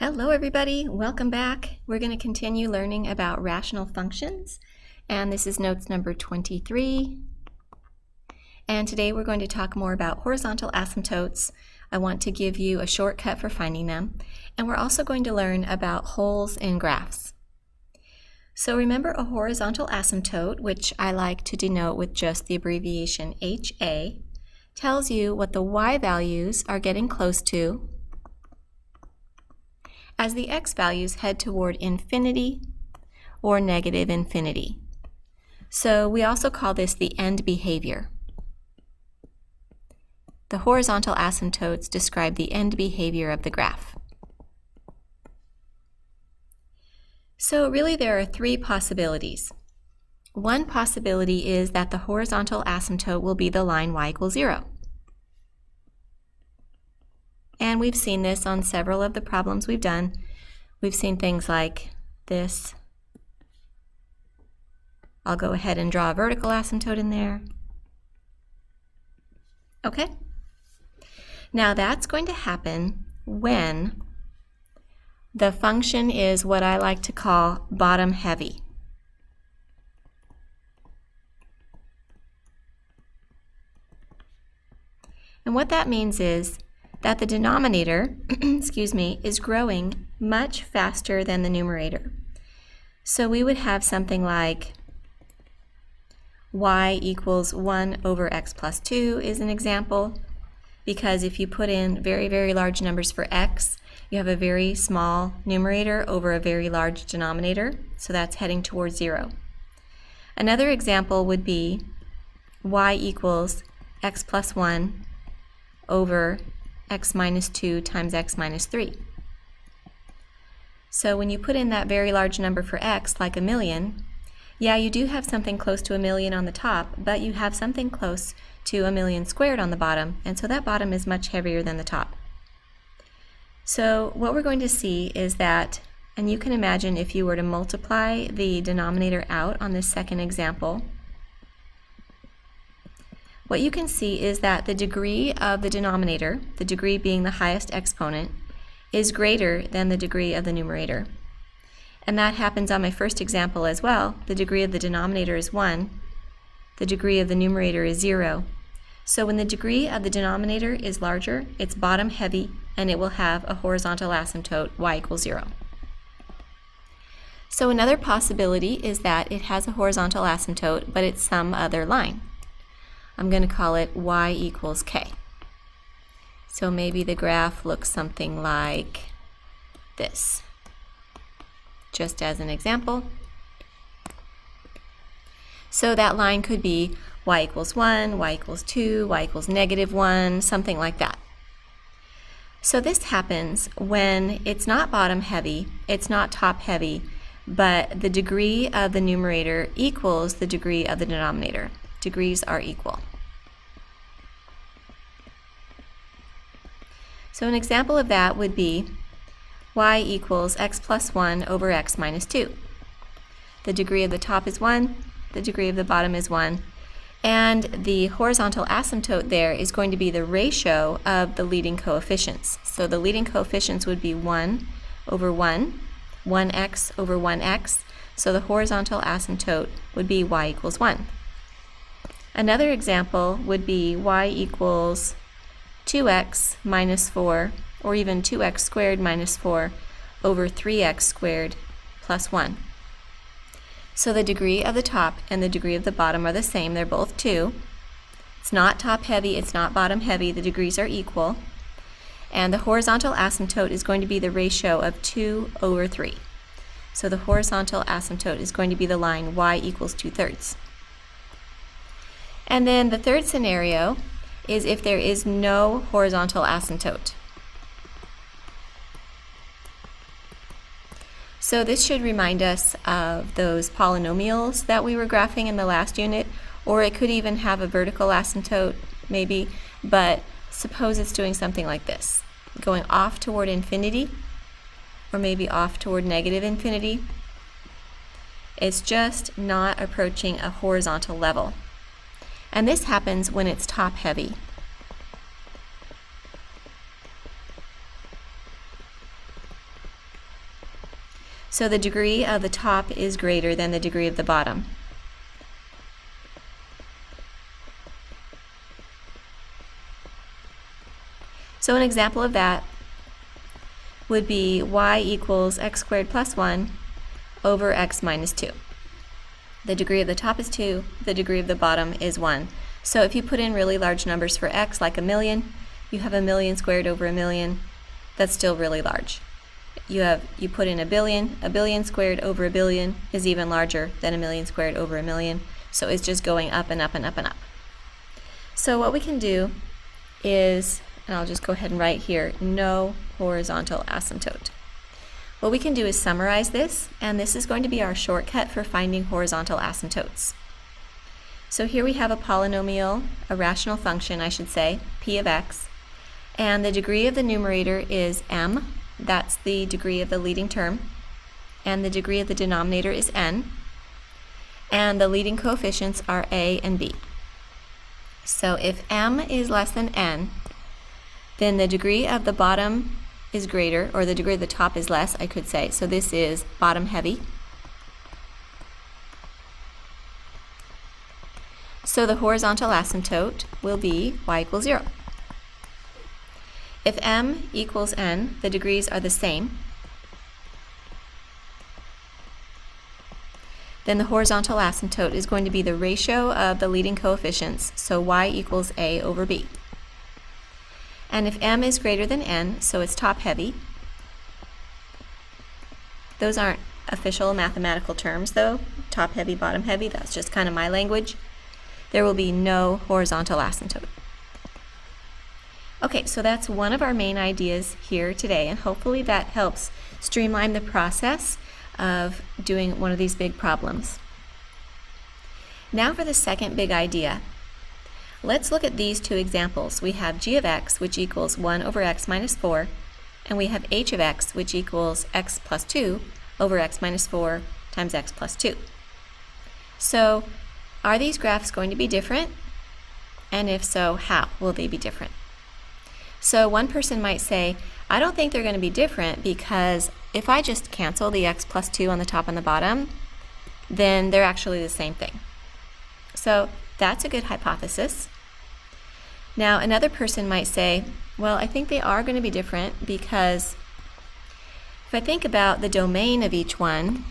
Hello everybody, welcome back. We're going to continue learning about rational functions, and this is notes number 23. And today we're going to talk more about horizontal asymptotes. I want to give you a shortcut for finding them, and we're also going to learn about holes in graphs. So remember, a horizontal asymptote, which I like to denote with just the abbreviation HA, tells you what the y values are getting close to as the x values head toward infinity or negative infinity. So we also call this the end behavior. The horizontal asymptotes describe the end behavior of the graph. So really there are three possibilities. One possibility is that the horizontal asymptote will be the line y equals 0. And we've seen this on several of the problems we've done. We've seen things like this. I'll go ahead and draw a vertical asymptote in there. Okay? Now that's going to happen when the function is what I like to call bottom heavy. And what that means is that the denominator, is growing much faster than the numerator. So we would have something like y equals 1 over x plus 2 is an example, because if you put in very, very large numbers for x, you have a very small numerator over a very large denominator, so that's heading towards 0. Another example would be y equals x plus 1 over x minus 2 times x minus 3. So when you put in that very large number for x, like 1,000,000, yeah, you do have something close to 1,000,000 on the top, but you have something close to 1,000,000 squared on the bottom, and so that bottom is much heavier than the top. So what we're going to see is that, and you can imagine if you were to multiply the denominator out on this second example, what you can see is that the degree of the denominator, the degree being the highest exponent, is greater than the degree of the numerator. And that happens on my first example as well. The degree of the denominator is 1. The degree of the numerator is 0. So when the degree of the denominator is larger, it's bottom heavy, and it will have a horizontal asymptote y equals 0. So another possibility is that it has a horizontal asymptote, but it's some other line. I'm going to call it y equals k. So maybe the graph looks something like this, just as an example. So that line could be y equals 1, y equals 2, y equals -1, something like that. So this happens when it's not bottom heavy, it's not top heavy, but the degree of the numerator equals the degree of the denominator. Degrees are equal. So an example of that would be y equals x plus 1 over x minus 2. The degree of the top is 1, the degree of the bottom is 1, and the horizontal asymptote there is going to be the ratio of the leading coefficients. So the leading coefficients would be 1 over 1, 1x over 1x, so the horizontal asymptote would be y equals 1. Another example would be y equals 2x minus 4, or even 2x squared minus 4 over 3x squared plus 1. So the degree of the top and the degree of the bottom are the same. They're both 2. It's not top heavy, it's not bottom heavy. The degrees are equal. And the horizontal asymptote is going to be the ratio of 2 over 3. So the horizontal asymptote is going to be the line y equals 2/3. And then the third scenario is if there is no horizontal asymptote. So this should remind us of those polynomials that we were graphing in the last unit, or it could even have a vertical asymptote, maybe, but suppose it's doing something like this, going off toward infinity, or maybe off toward negative infinity. It's just not approaching a horizontal level. And this happens when it's top heavy. So the degree of the top is greater than the degree of the bottom. So an example of that would be y equals x squared plus 1 over x minus 2. The degree of the top is 2, the degree of the bottom is 1. So if you put in really large numbers for x, like 1,000,000, you have 1,000,000 squared over 1,000,000. That's still really large. You put in 1 billion squared over 1 billion is even larger than 1,000,000 squared over 1,000,000. So it's just going up and up and up and up. So what we can do is, and I'll just go ahead and write here, no horizontal asymptote. What we can do is summarize this, and this is going to be our shortcut for finding horizontal asymptotes. So here we have a polynomial, a rational function, I should say, p of x, and the degree of the numerator is m, that's the degree of the leading term, and the degree of the denominator is n, and the leading coefficients are a and b. So if m is less than n, then the degree of the bottom is greater, or the degree of the top is less, I could say. So this is bottom heavy. So the horizontal asymptote will be y equals 0. If m equals n, the degrees are the same, then the horizontal asymptote is going to be the ratio of the leading coefficients, so y equals a over b. And if m is greater than n, so it's top heavy. Those aren't official mathematical terms though, top heavy, bottom heavy, that's just kind of my language. There will be no horizontal asymptote. Okay, so that's one of our main ideas here today, and hopefully that helps streamline the process of doing one of these big problems. Now for the second big idea. Let's look at these two examples. We have g of x, which equals 1 over x minus 4, and we have h of x, which equals x plus 2 over x minus 4 times x plus 2. So, are these graphs going to be different? And if so, how will they be different? So one person might say, I don't think they're going to be different because if I just cancel the x plus 2 on the top and the bottom, then they're actually the same thing. So that's a good hypothesis. Now another person might say, well, I think they are going to be different because if I think about the domain of each one,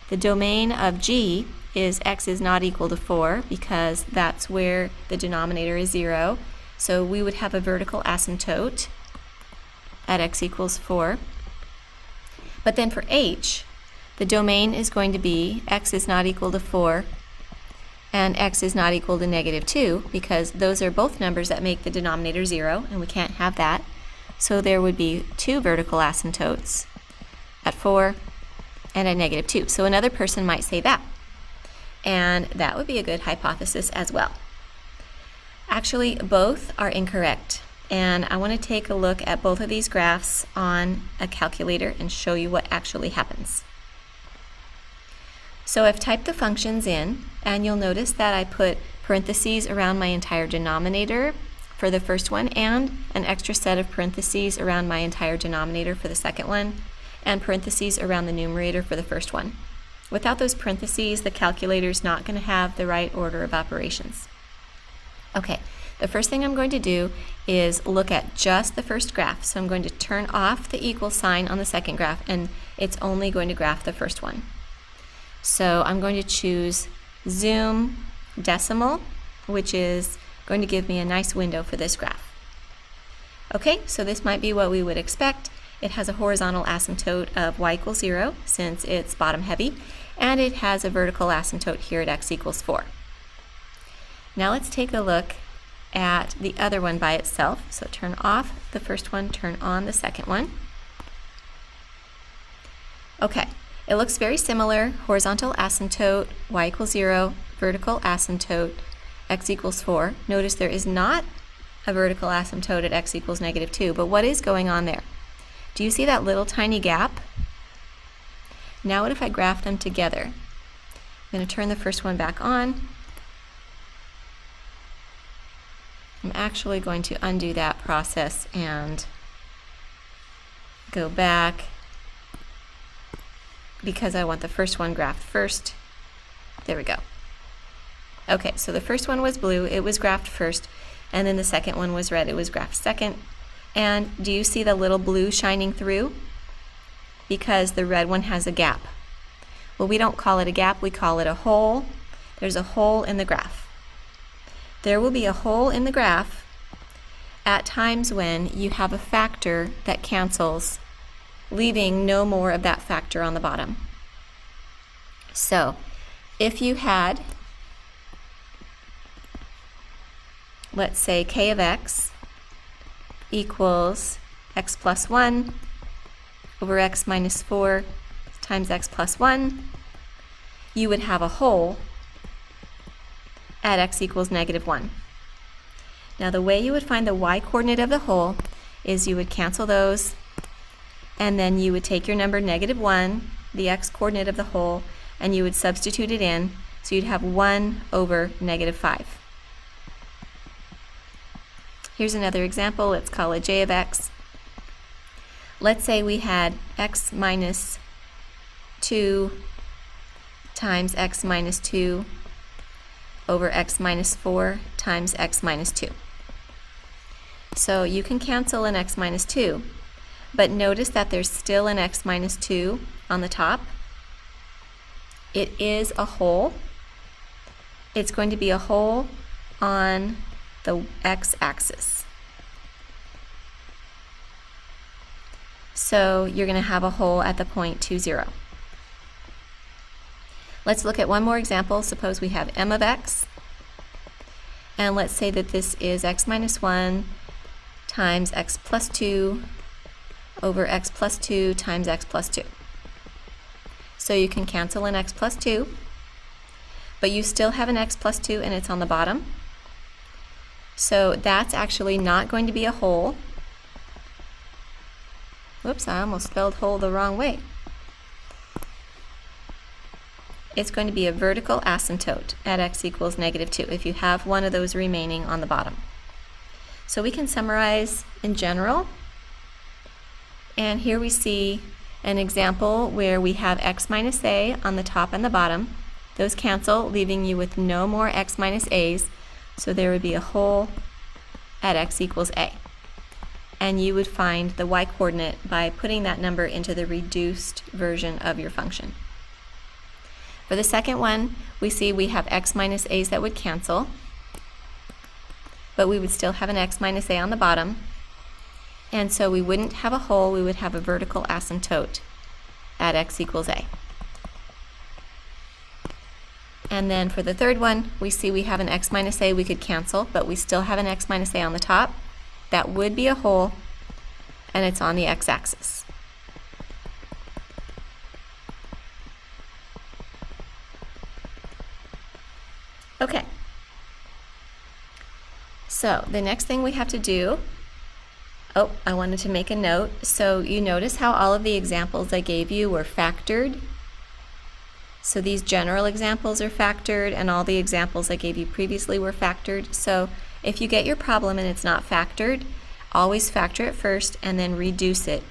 the domain of g is x is not equal to 4 because that's where the denominator is 0. So we would have a vertical asymptote at x equals 4. But then for h, the domain is going to be x is not equal to 4 and x is not equal to negative 2 because those are both numbers that make the denominator 0 and we can't have that. So there would be two vertical asymptotes at 4 and at negative 2. So another person might say that. And that would be a good hypothesis as well. Actually, both are incorrect. And I want to take a look at both of these graphs on a calculator and show you what actually happens. So I've typed the functions in, and you'll notice that I put parentheses around my entire denominator for the first one, and an extra set of parentheses around my entire denominator for the second one, and parentheses around the numerator for the first one. Without those parentheses, the calculator is not going to have the right order of operations. Okay, the first thing I'm going to do is look at just the first graph. So I'm going to turn off the equal sign on the second graph, and it's only going to graph the first one. So I'm going to choose zoom decimal, which is going to give me a nice window for this graph. Okay, so this might be what we would expect. It has a horizontal asymptote of y equals 0 since it's bottom heavy, and it has a vertical asymptote here at x equals 4. Now let's take a look at the other one by itself. So turn off the first one, turn on the second one. Okay, it looks very similar. Horizontal asymptote, y equals 0, vertical asymptote, x equals 4. Notice there is not a vertical asymptote at x equals negative 2, but what is going on there? Do you see that little tiny gap? Now what if I graph them together? I'm going to turn the first one back on. I'm actually going to undo that process and go back because I want the first one graphed first. There we go. Okay, so the first one was blue, it was graphed first, and then the second one was red, it was graphed second. And do you see the little blue shining through? Because the red one has a gap. Well, we don't call it a gap, we call it a hole. There's a hole in the graph. There will be a hole in the graph at times when you have a factor that cancels, leaving no more of that factor on the bottom. So, if you had, let's say k of x equals x plus 1 over x minus 4 times x plus 1, you would have a hole at x equals negative 1. Now the way you would find the y-coordinate of the hole is you would cancel those, and then you would take your number negative 1, the x-coordinate of the hole, and you would substitute it in, so you'd have 1 over negative 5. Here's another example. Let's call it j of x. Let's say we had x minus 2 times x minus 2 over x minus 4 times x minus 2. So you can cancel an x minus 2, but notice that there's still an x minus 2 on the top. It is a hole. It's going to be a hole on the x-axis. So you're going to have a hole at the point 2, 0. Let's look at one more example. Suppose we have m of x, and let's say that this is x minus 1 times x plus 2 over x plus 2 times x plus 2. So you can cancel an x plus 2, but you still have an x plus 2 and it's on the bottom. So that's actually not going to be a hole. Whoops, I almost spelled hole the wrong way. It's going to be a vertical asymptote at x equals negative 2 if you have one of those remaining on the bottom. So we can summarize in general. And here we see an example where we have x minus a on the top and the bottom. Those cancel, leaving you with no more x minus a's. So there would be a hole at x equals a. And you would find the y-coordinate by putting that number into the reduced version of your function. For the second one, we see we have x minus a's that would cancel, but we would still have an x minus a on the bottom. And so we wouldn't have a hole, we would have a vertical asymptote at x equals a. And then for the third one, we see we have an x minus a we could cancel, but we still have an x minus a on the top. That would be a hole, and it's on the x-axis. Okay. So the next thing we have to do, I wanted to make a note. So you notice how all of the examples I gave you were factored. So these general examples are factored, and all the examples I gave you previously were factored. So if you get your problem and it's not factored, always factor it first and then reduce it.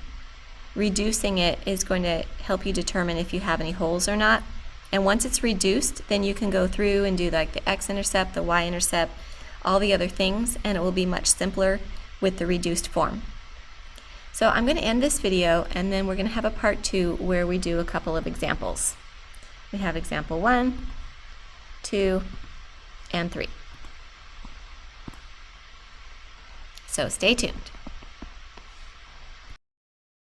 Reducing it is going to help you determine if you have any holes or not. And once it's reduced, then you can go through and do like the x-intercept, the y-intercept, all the other things, and it will be much simpler with the reduced form. So I'm going to end this video, and then we're going to have a part 2 where we do a couple of examples. We have example 1, 2, and 3. So stay tuned.